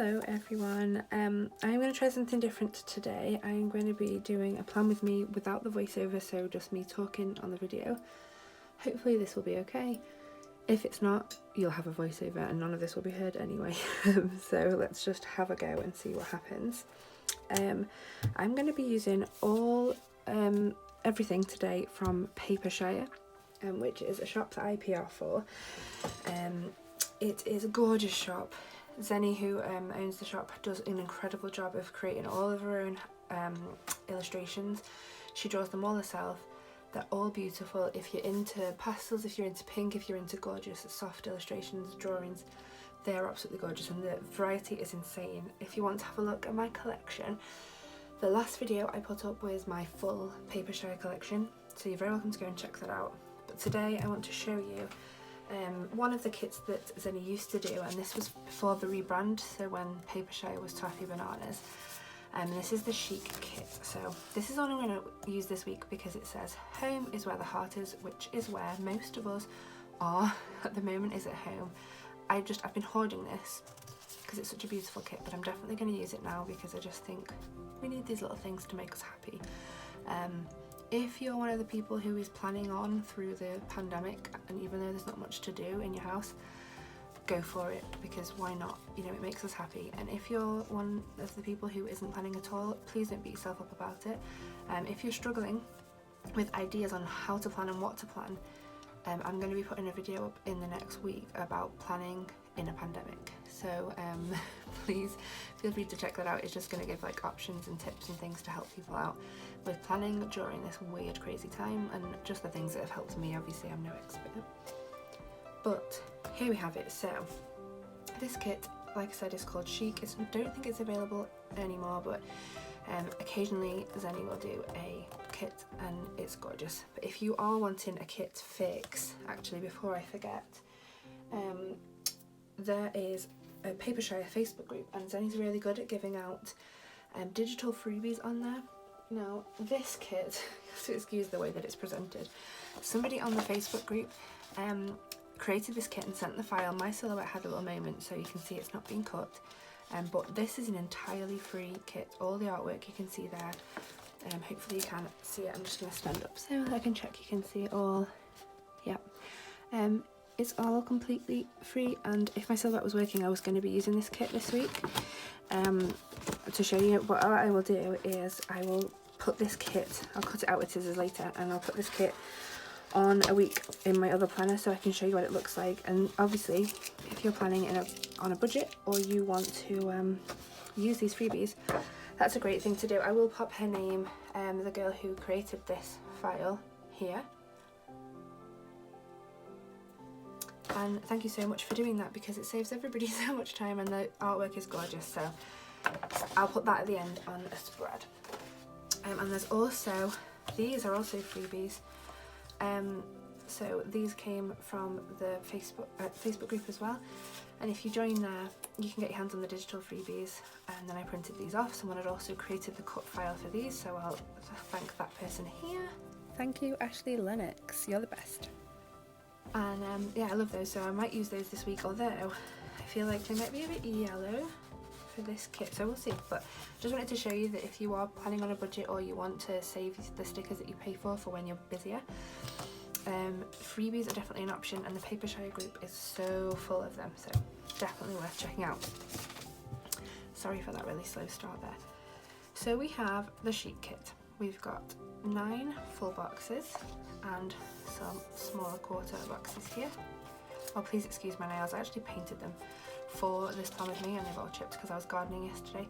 Hello everyone, I'm going to try something different today. I'm going to be doing a plan with me without the voiceover, so just me talking on the video. Hopefully this will be okay. If it's not, you'll have a voiceover and none of this will be heard anyway. So let's just have a go and see what happens. I'm going to be using everything today from Papershire, which is a shop that I PR for. It is a gorgeous shop. Zenny, who owns the shop, does an incredible job of creating all of her own illustrations. She draws them all herself. They're all beautiful. If you're into pastels, if you're into pink, if you're into gorgeous soft illustrations, drawings, they're absolutely gorgeous and the variety is insane. If you want to have a look at my collection, the last video I put up was my full Papershire collection, so you're very welcome to go and check that out. But today I want to show you one of the kits that Zenny used to do, and this was before the rebrand, so when Papershire was Toffee Bananas. This is the Chic kit. So this is all I'm going to use this week because it says home is where the heart is, which is where most of us are at the moment, is at home. I've been hoarding this because it's such a beautiful kit, but I'm definitely going to use it now because I just think we need these little things to make us happy. If you're one of the people who is planning on through the pandemic, and even though there's not much to do in your house, go for it, because why not? You know, it makes us happy. And if you're one of the people who isn't planning at all, please don't beat yourself up about it. If you're struggling with ideas on how to plan and what to plan, I'm going to be putting a video up in the next week about planning in a pandemic. So please feel free to check that out. It's just going to give like options and tips and things to help people out with planning during this weird crazy time, and just the things that have helped me. Obviously I'm no expert, but here we have it. So this kit, like I said, is called Chic. I don't think it's available anymore, but occasionally Zenny will do a kit and it's gorgeous. But if you are wanting a kit fix, actually before I forget, there is a Papershire Facebook group, and Zenny's really good at giving out digital freebies on there. Now this kit, so excuse the way that it's presented, somebody on the Facebook group created this kit and sent the file. My silhouette had a little moment, so you can see it's not being cut, but this is an entirely free kit. All the artwork you can see there. Hopefully you can see it. I'm just going to stand up so I can check you can see it all. Yeah. It's all completely free, and if my silhouette was working, I was going to be using this kit this week. To show you what I will do is I will put this kit, I'll cut it out with scissors later, and I'll put this kit on a week in my other planner so I can show you what it looks like. And obviously if you're planning on a budget, or you want to use these freebies, that's a great thing to do. I will pop her name, the girl who created this file, here. And thank you so much for doing that, because it saves everybody so much time and the artwork is gorgeous. So I'll put that at the end on a spread. And there's also, these are also freebies. So these came from the Facebook group as well. And if you join there, you can get your hands on the digital freebies. And then I printed these off. Someone had also created the cut file for these, so I'll thank that person here. Thank you, Ashley Lennox. You're the best. And yeah, I love those, so I might use those this week, although I feel like they might be a bit yellow for this kit, so we'll see. But just wanted to show you that if you are planning on a budget, or you want to save the stickers that you pay for when you're busier, freebies are definitely an option, and the Papershire group is so full of them, so definitely worth checking out. Sorry for that really slow start there. So we have the Chic kit. We've got 9 full boxes and some smaller quarter boxes here. Oh, please excuse my nails, I actually painted them for this plan with me and they've all chipped because I was gardening yesterday.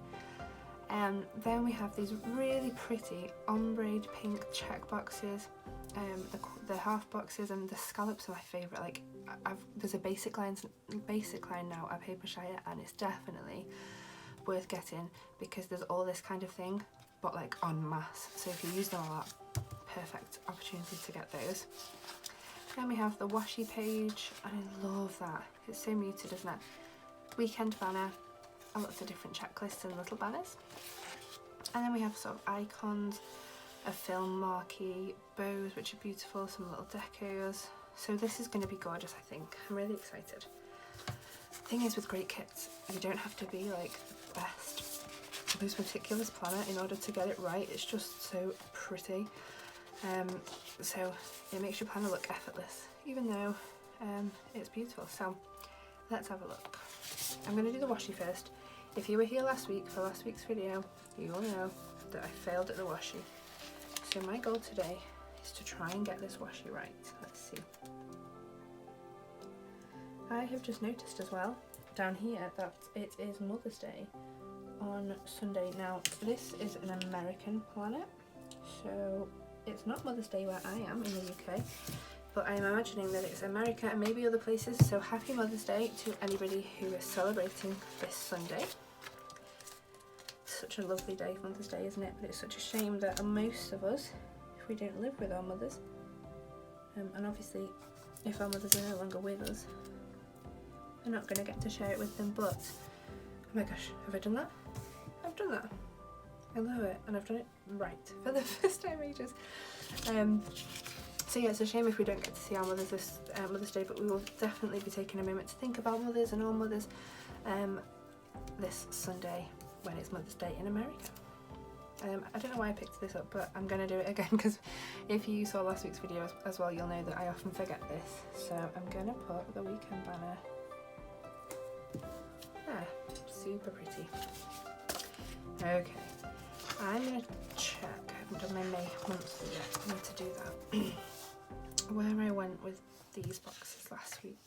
Then we have these really pretty ombre pink check boxes. The half boxes and the scallops are my favourite. Like, there's a basic line now at Papershire, and it's definitely worth getting because there's all this kind of thing, but like en masse. So if you use them all up, perfect opportunity to get those. Then we have the washi page, and I love that. It's so muted, isn't it? Weekend banner, and lots of different checklists and little banners. And then we have sort of icons, a film marquee, bows which are beautiful, some little decos. So this is going to be gorgeous, I think. I'm really excited. thing is with great kits, you don't have to be like the best, most meticulous planner in order to get it right. It's just so pretty. So it makes your planner look effortless, even though it's beautiful. So let's have a look. I'm going to do the washi first. If you were here last week for last week's video, you will know that I failed at the washi. So my goal today is to try and get this washi right. Let's see. I have just noticed as well down here that it is Mother's Day on Sunday. Now this is an American planner, so it's not Mother's Day where I am in the UK, but I'm imagining that it's America and maybe other places. So happy Mother's Day to anybody who is celebrating this Sunday. Such a lovely day, Mother's Day, isn't it? But it's such a shame that most of us, if we don't live with our mothers, and obviously if our mothers are no longer with us, we're not going to get to share it with them. But oh my gosh, have I done that? I've done that. I love it, and I've done it right for the first time in ages. So yeah, it's a shame if we don't get to see our mothers this Mother's Day, but we will definitely be taking a moment to think about mothers and all mothers this Sunday when it's Mother's Day in America. I don't know why I picked this up, but I'm going to do it again because if you saw last week's video as well, you'll know that I often forget this. So I'm going to put the weekend banner. Ah, super pretty. Okay, I'm going to check. I haven't done my May monthly yet. I need to do that. Where I went with these boxes last week.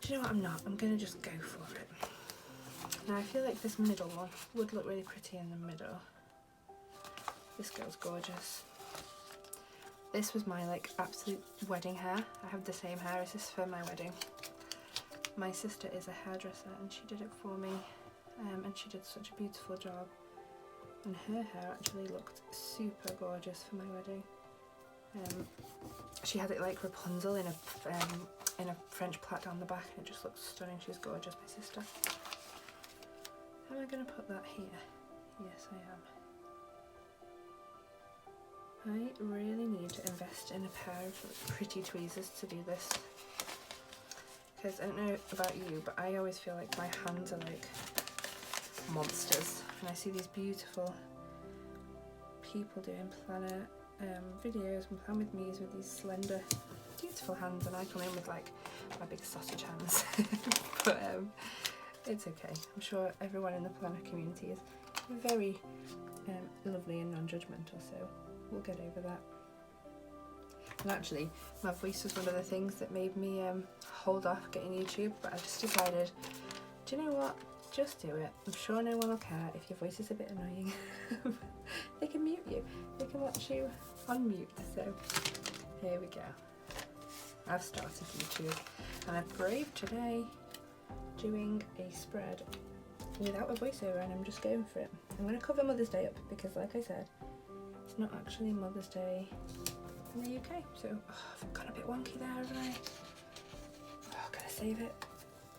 Do you know what? I'm not. I'm going to just go for it. Now I feel like this middle one would look really pretty in the middle. This girl's gorgeous. This was my like absolute wedding hair. I have the same hair as this for my wedding. My sister is a hairdresser and she did it for me, and she did such a beautiful job. And her hair actually looked super gorgeous for my wedding. She had it like Rapunzel in a French plait down the back, and it just looks stunning. She's gorgeous, my sister. Am I going to put that here? Yes, I am. I really need to invest in a pair of pretty tweezers to do this. Because I don't know about you, but I always feel like my hands are like monsters. And I see these beautiful people doing planner videos and plan with me's with these slender, beautiful hands, and I come in with like my big sausage hands. But it's okay. I'm sure everyone in the planner community is very lovely and non-judgmental, so we'll get over that. And actually, my voice was one of the things that made me hold off getting YouTube, but I just decided, do you know what? Just do it. I'm sure no one will care if your voice is a bit annoying. They can mute you. They can watch you on mute. So here we go. I've started YouTube, and I've braved today doing a spread without a voiceover, and I'm just going for it. I'm going to cover Mother's Day up because, like I said, it's not actually Mother's Day in the UK. So I've gone a bit wonky there, haven't I? Oh, can I save it?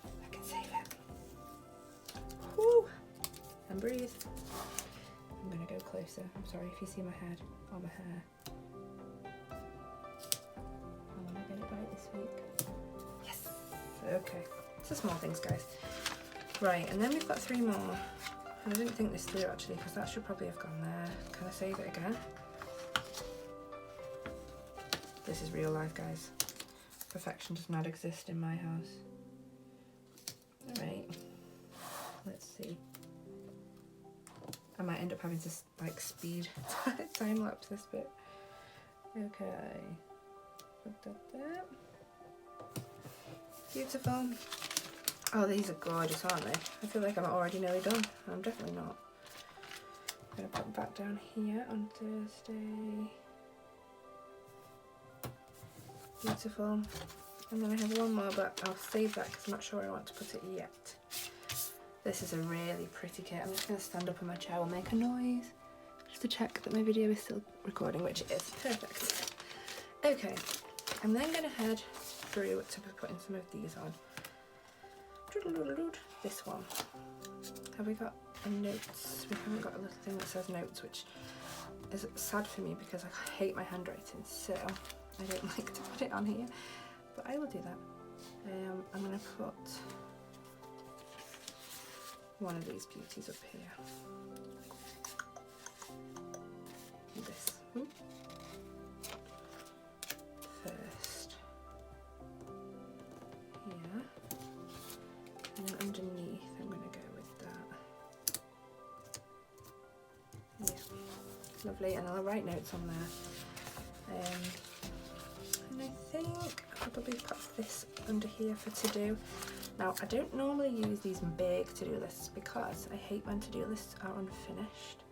I can save it. Woo! And breathe. I'm going to go closer. I'm sorry if you see my head on my hair. I want to get it right this week. Yes! Okay. It's the small things, guys. Right, and then we've got 3 more. And I didn't think this through actually, because that should probably have gone there. Can I save it again? This is real life, guys. Perfection does not exist in my house. Alright. Let's see. I might end up having to like speed time lapse this bit. Okay. Put that there. Beautiful. Oh, these are gorgeous, aren't they? I feel like I'm already nearly done. I'm definitely not. I'm going to put them back down here on Thursday. Beautiful. And then I have one more, but I'll save that because I'm not sure I want to put it yet. This is a really pretty kit. I'm just going to stand up in my chair and make a noise just to check that my video is still recording, which it is. Perfect. Okay, I'm then going to head through to be putting some of these on. This one. Have we got a notes? We haven't got a little thing that says notes, which is sad for me because I hate my handwriting, so I don't like to put it on here, but I will do that. I'm going to put one of these beauties up here. This first here, and then underneath I'm going to go with that. Yeah, lovely, and I'll write notes on there. And I think I'll probably put this under here for to do. Now, I don't normally use these big to-do lists because I hate when to-do lists are unfinished.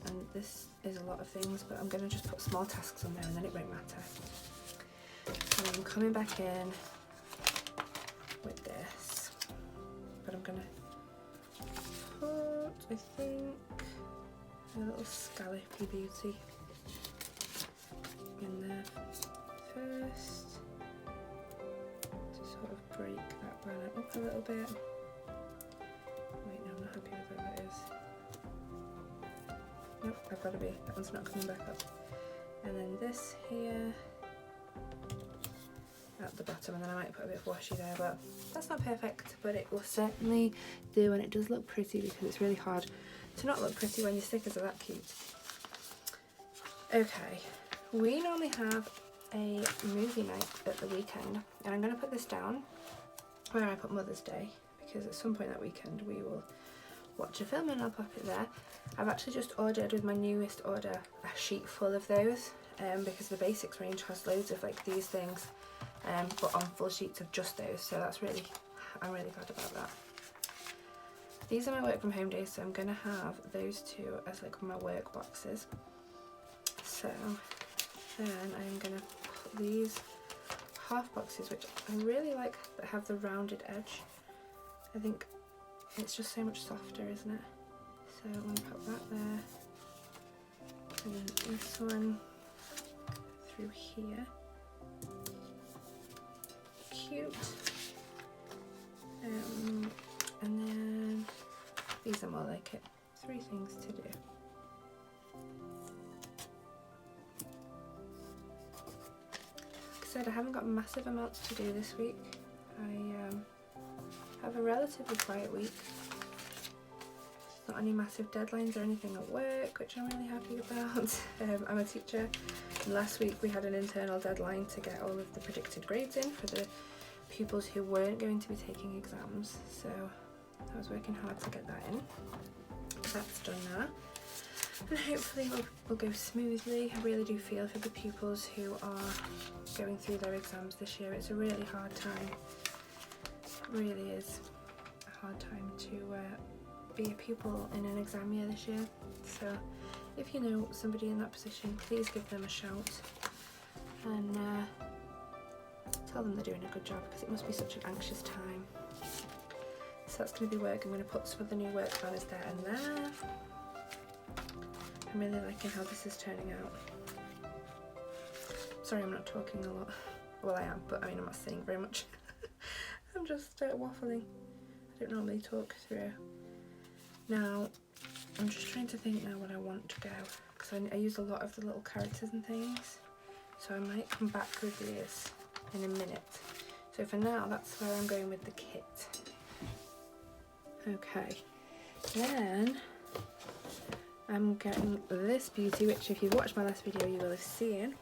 And this is a lot of things, but I'm going to just put small tasks on there and then it won't matter. And I'm coming back in with this, but I'm going to put, I think, a little scallopy beauty in there first to sort of break that banner up a little bit. Wait, no, I'm not happy with where that is. Nope, I've got to be, that one's not coming back up. And then this here at the bottom, and then I might put a bit of washi there, but that's not perfect, but it will certainly do, and it does look pretty because it's really hard to not look pretty when your stickers are that cute. Okay, we normally have a movie night at the weekend, and I'm going to put this down where I put Mother's Day, because at some point that weekend we will watch a film and I'll pop it there. I've actually just ordered with my newest order a sheet full of those, because the basics range has loads of like these things, but on full sheets of just those, so that's really, I'm really glad about that. These are my work from home days, so I'm going to have those two as like my work boxes. So then I'm going to put these half boxes, which I really like, that have the rounded edge. I think it's just so much softer, isn't it? So I'm going to put that there, and then this one through here. Cute. And then these are more like it. 3 things to do. Like I said, I haven't got massive amounts to do this week. I have a relatively quiet week. Not any massive deadlines or anything at work, which I'm really happy about. I'm a teacher, and last week we had an internal deadline to get all of the predicted grades in for the pupils who weren't going to be taking exams, so I was working hard to get that in. That's done now, and hopefully will go smoothly. I really do feel for the pupils who are going through their exams this year. It's a really hard time. It really is a hard time to be a pupil in an exam year this year. So if you know somebody in that position, please give them a shout and tell them they're doing a good job, because it must be such an anxious time. So that's going to be work. I'm going to put some of the new work planners there and there. I'm really liking how this is turning out. Sorry, I'm not talking a lot. Well, I am, but I mean, I'm not saying very much. I'm just waffling. I don't normally talk through. Now, I'm just trying to think now what I want to go, because I use a lot of the little characters and things. So I might come back with these in a minute. So for now, that's where I'm going with the kit. Okay, then I'm getting this beauty, which if you've watched my last video you will have seen.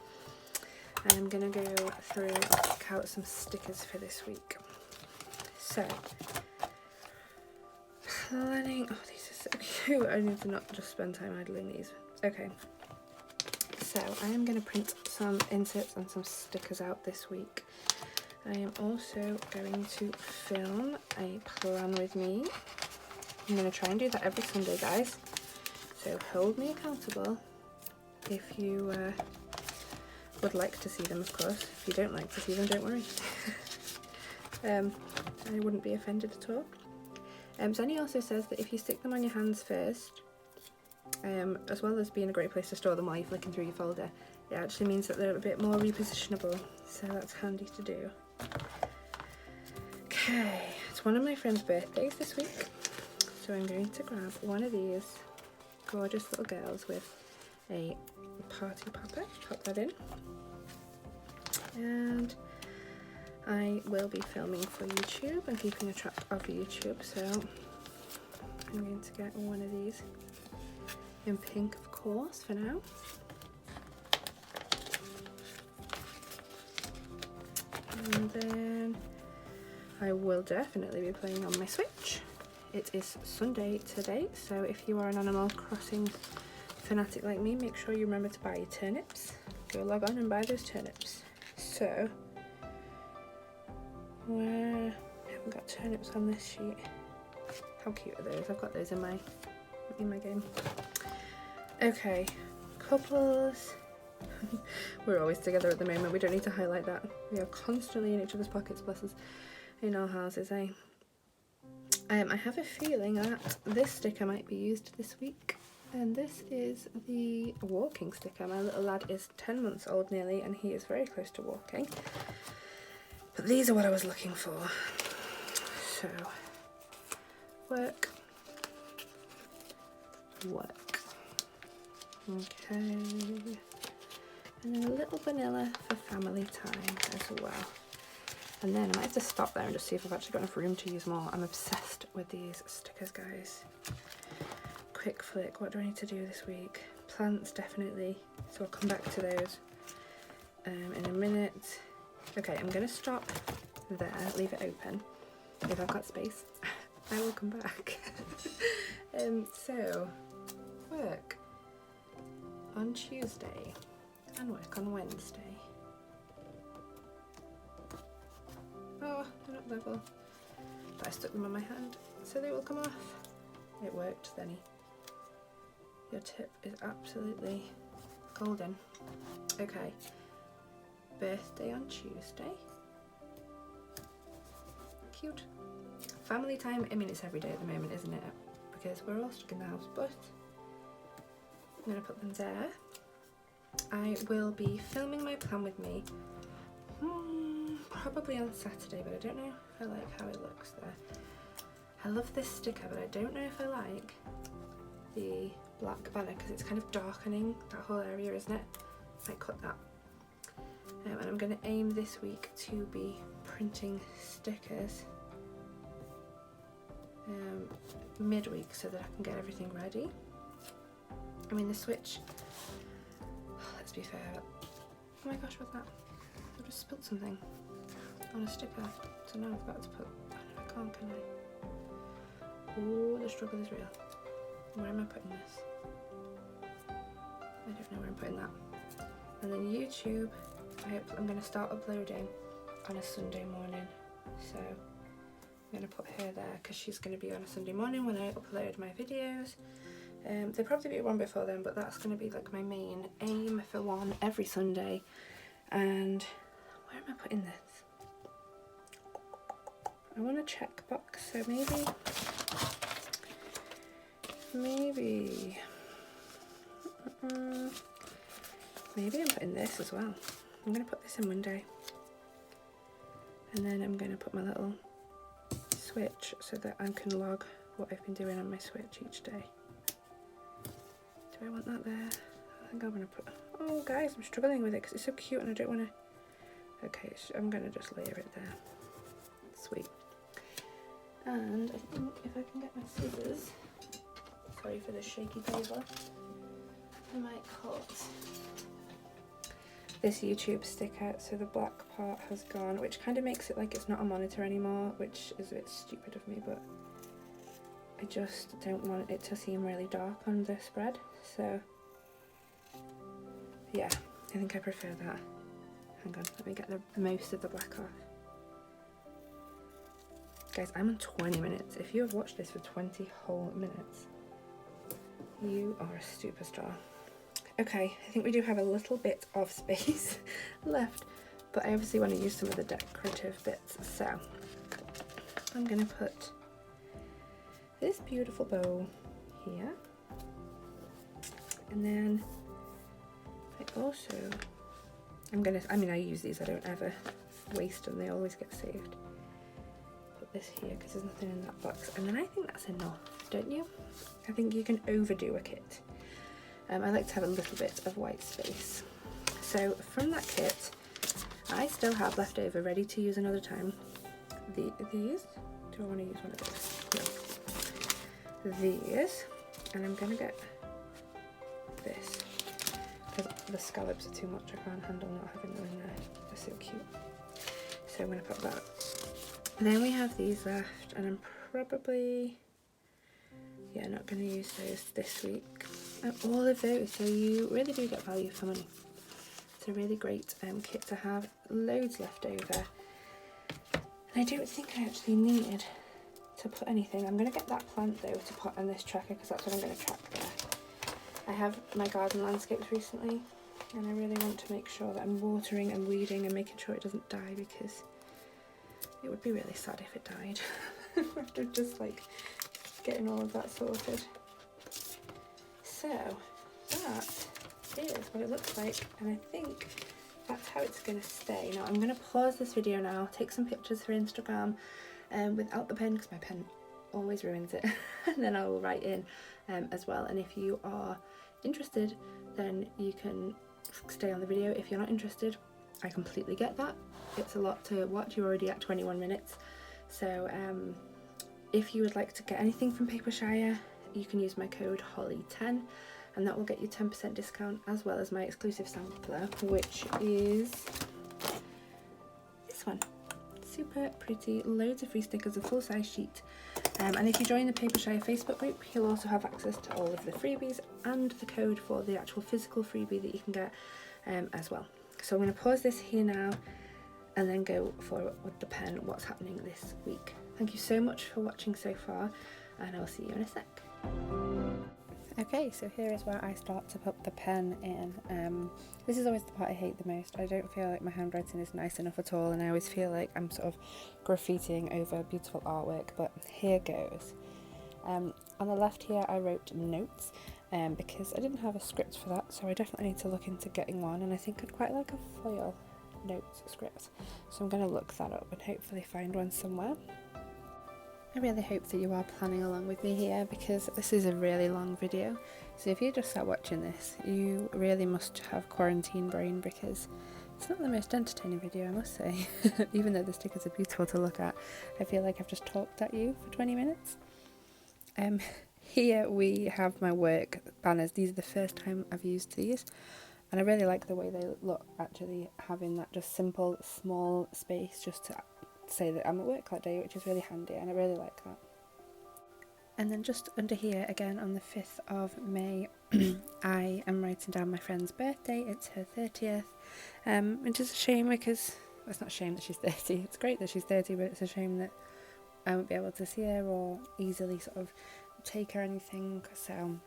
I'm gonna go through and pick out some stickers for this week. So, planning, oh these are so cute, I need to not just spend time idling these. Okay, so I am gonna print some inserts and some stickers out this week. I am also going to film a plan with me. I'm going to try and do that every Sunday, guys, so hold me accountable if you would like to see them, of course. If you don't like to see them, don't worry. I wouldn't be offended at all. Zenny also says that if you stick them on your hands first, as well as being a great place to store them while you're flicking through your folder, it actually means that they're a bit more repositionable, so that's handy to do. Okay, it's one of my friend's birthdays this week, so I'm going to grab one of these gorgeous little girls with a party popper, pop that in, and I will be filming for YouTube and keeping a track of YouTube, so I'm going to get one of these in pink, of course, for now. And then I will definitely be playing on my Switch. It is Sunday today, so if you are an Animal Crossing fanatic like me, make sure you remember to buy your turnips. Go log on and buy those turnips. So, where I haven't got turnips on this sheet. How cute are those? I've got those in my game. Okay, couples. We're always together at the moment. We don't need to highlight that. We are constantly in each other's pockets, bless us, in our houses, eh? I have a feeling that this sticker might be used this week, and this is the walking sticker. My little lad is 10 months old nearly, and he is very close to walking. But these are what I was looking for. So, work. Okay. And then a little vanilla for family time as well. And then I might have to stop there and just see if I've actually got enough room to use more. I'm obsessed with these stickers, guys. Quick flick, what do I need to do this week? Plants, definitely. So I'll come back to those in a minute. Okay, I'm going to stop there, leave it open. If I've got space, I will come back. So, work on Tuesday and work on Wednesday. Oh, they're not level. But I stuck them on my hand, so they will come off. It worked, Zenny. Your tip is absolutely golden. Okay. Birthday on Tuesday. Cute. Family time, I mean it's every day at the moment, isn't it? Because we're all stuck in the house, but I'm going to put them there. I will be filming my plan with me probably on Saturday, but I don't know if I like how it looks there. I love this sticker, but I don't know if I like the black banner because it's kind of darkening that whole area, isn't it? Might cut that. And I'm going to aim this week to be printing stickers midweek so that I can get everything ready. I mean the Switch, let's be fair, oh my gosh, what's that? I've just spilled something on a sticker, so now I've got to put, oh no I can't, can I? Ooh, the struggle is real. Where am I putting this? I don't know where I'm putting that. And then YouTube, I'm going to start uploading on a Sunday morning, so I'm going to put her there because she's going to be on a Sunday morning when I upload my videos. There'll probably be one before then, but that's going to be like my main aim for one every Sunday. And where am I putting this? I want a checkbox, so maybe I'm putting this as well. I'm going to put this in Monday. And then I'm going to put my little Switch so that I can log what I've been doing on my Switch each day. Do I want that there? I think I'm going to put... Oh guys, I'm struggling with it because it's so cute and I don't want to... Okay, I'm going to just layer it there. Sweet. And I think if I can get my scissors... Sorry for the shaky paper. I might cut this YouTube sticker so the black part has gone, which kind of makes it like it's not a monitor anymore, which is a bit stupid of me, but I just don't want it to seem really dark on the spread, so yeah, I think I prefer that. Hang on, let me get the most of the black off. Guys, I'm on 20 minutes. If you have watched this for 20 whole minutes, you are a superstar. Okay, I think we do have a little bit of space left, but I obviously want to use some of the decorative bits, so I'm going to put this beautiful bow here, and then I use these, I don't ever waste them, they always get saved. Put this here because there's nothing in that box, and then I think that's enough, don't you? I think you can overdo a kit. I like to have a little bit of white space. So from that kit, I still have leftover ready to use another time. These, do I want to use one of those? No. These, and I'm gonna get this because the scallops are too much. I can't handle not having them in there. They're so cute. So I'm gonna put that. And then we have these left, and I'm probably, yeah, not gonna use those this week. And all of those, so you really do get value for money. It's a really great kit to have. Loads left over. And I don't think I actually need to put anything. I'm going to get that plant though to put on this tracker because that's what I'm going to track there. I have my garden landscapes recently and I really want to make sure that I'm watering and weeding and making sure it doesn't die, because it would be really sad if it died after just like getting all of that sorted. So that is what it looks like, and I think that's how it's going to stay. Now I'm going to pause this video now, take some pictures for Instagram without the pen because my pen always ruins it and then I will write in as well. And if you are interested, then you can stay on the video. If you're not interested, I completely get that. It's a lot to watch. You're already at 21 minutes. So if you would like to get anything from Papershire, you can use my code Holly10 and that will get you 10% discount, as well as my exclusive sampler, which is this one. Super pretty, loads of free stickers, a full-size sheet. And if you join the Papershire Facebook group, you'll also have access to all of the freebies and the code for the actual physical freebie that you can get as well. So I'm going to pause this here now and then go for with the pen what's happening this week. Thank you so much for watching so far, and I'll see you in a sec. Okay, so here is where I start to put the pen in. This is always the part I hate the most. I don't feel like my handwriting is nice enough at all, and I always feel like I'm sort of graffitiing over beautiful artwork, but here goes. On the left here I wrote notes because I didn't have a script for that, so I definitely need to look into getting one, and I think I'd quite like a foil notes script. So I'm going to look that up and hopefully find one somewhere. I really hope that you are planning along with me here, because this is a really long video. So if you just start watching this, you really must have quarantine brain, because it's not the most entertaining video, I must say. Even though the stickers are beautiful to look at, I feel like I've just talked at you for 20 minutes. Here we have my work banners. These are the first time I've used these, and I really like the way they look, actually, having that just simple small space just to say that I'm at work that day, which is really handy, and I really like that. And then just under here again, on the 5th of May, I am writing down my friend's birthday. It's her 30th, which is a shame, because well, it's not a shame that she's 30, it's great that she's 30, but it's a shame that I won't be able to see her or easily sort of take her anything. So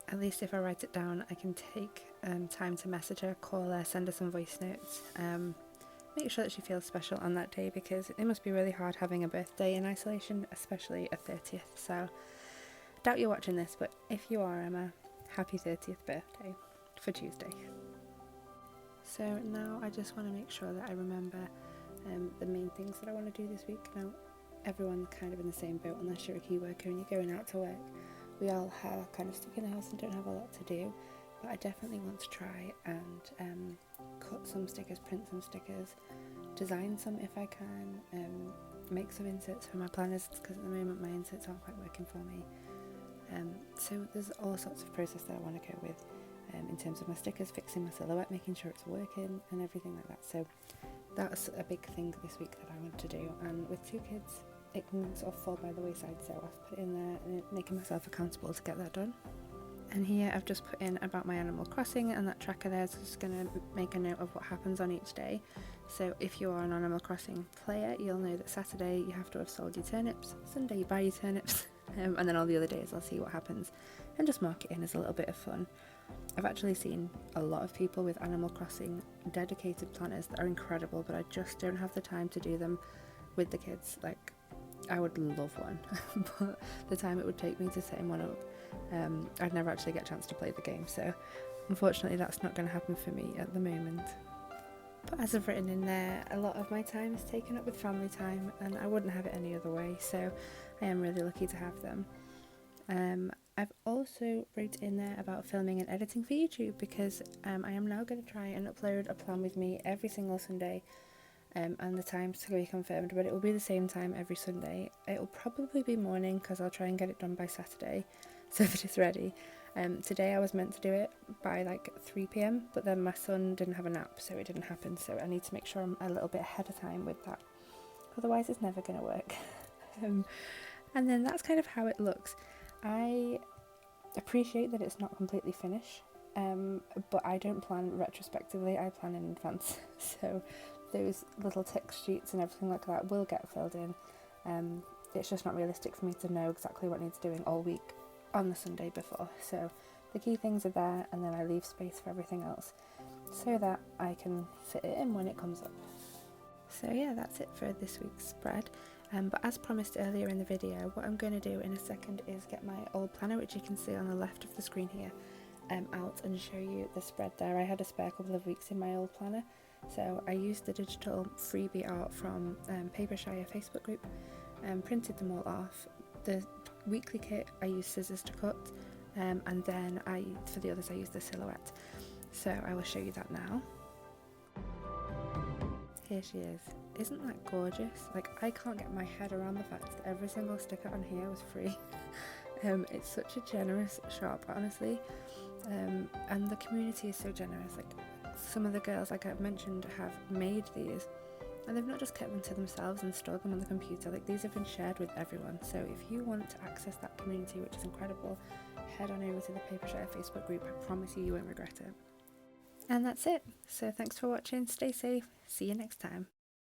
at least if I write it down, I can take time to message her, call her, send her some voice notes, make sure that she feels special on that day, because it must be really hard having a birthday in isolation, especially a 30th. So doubt you're watching this, but if you are, Emma, happy 30th birthday for Tuesday. So now I just want to make sure that I remember the main things that I want to do this week. Now everyone's kind of in the same boat, unless you're a key worker and you're going out to work. We all are kind of stuck in the house and don't have a lot to do, but I definitely want to try and cut some stickers, print some stickers, design some if I can, make some inserts for my planners, because at the moment my inserts aren't quite working for me. So there's all sorts of process that I want to go with in terms of my stickers, fixing my silhouette, making sure it's working and everything like that. So that's a big thing this week that I want to do, and with 2 kids it can sort of fall by the wayside, so I've put in there and making myself accountable to get that done. And here I've just put in about my Animal Crossing, and that tracker there is just going to make a note of what happens on each day. So if you are an Animal Crossing player, you'll know that Saturday you have to have sold your turnips, Sunday you buy your turnips, and then all the other days I'll see what happens and just mark it in as a little bit of fun. I've actually seen a lot of people with Animal Crossing dedicated planners that are incredible, but I just don't have the time to do them with the kids. Like, I would love one, but the time it would take me to set one up, I'd never actually get a chance to play the game, so unfortunately that's not going to happen for me at the moment. But as I've written in there, a lot of my time is taken up with family time, and I wouldn't have it any other way, so I am really lucky to have them. I've also wrote in there about filming and editing for YouTube because I am now going to try and upload a plan with me every single Sunday, and the times to be confirmed, but it will be the same time every Sunday. It will probably be morning because I'll try and get it done by Saturday so that it's ready. Today I was meant to do it by like 3 p.m, but then my son didn't have a nap, so it didn't happen, so I need to make sure I'm a little bit ahead of time with that, otherwise it's never going to work. And then that's kind of how it looks. I appreciate that it's not completely finished, but I don't plan retrospectively, I plan in advance. So those little text sheets and everything like that will get filled in. It's just not realistic for me to know exactly what needs doing all week on the Sunday before. So the key things are there, and then I leave space for everything else so that I can fit it in when it comes up. So yeah, that's it for this week's spread. But as promised earlier in the video, what I'm going to do in a second is get my old planner, which you can see on the left of the screen here, out and show you the spread there. I had a spare couple of weeks in my old planner, so I used the digital freebie art from Papershire Facebook group and printed them all off. The weekly kit I used scissors to cut, and then for the others I used the silhouette. So I will show you that now. Here she is. Isn't that gorgeous? Like, I can't get my head around the fact that every single sticker on here was free. It's such a generous shop, honestly, and the community is so generous. Like, some of the girls, like I've mentioned, have made these, and they've not just kept them to themselves and stored them on the computer. Like, these have been shared with everyone. So if you want to access that community, which is incredible, head on over to the Papershire Facebook group. I promise you won't regret it. And that's it. So thanks for watching, stay safe, see you next time.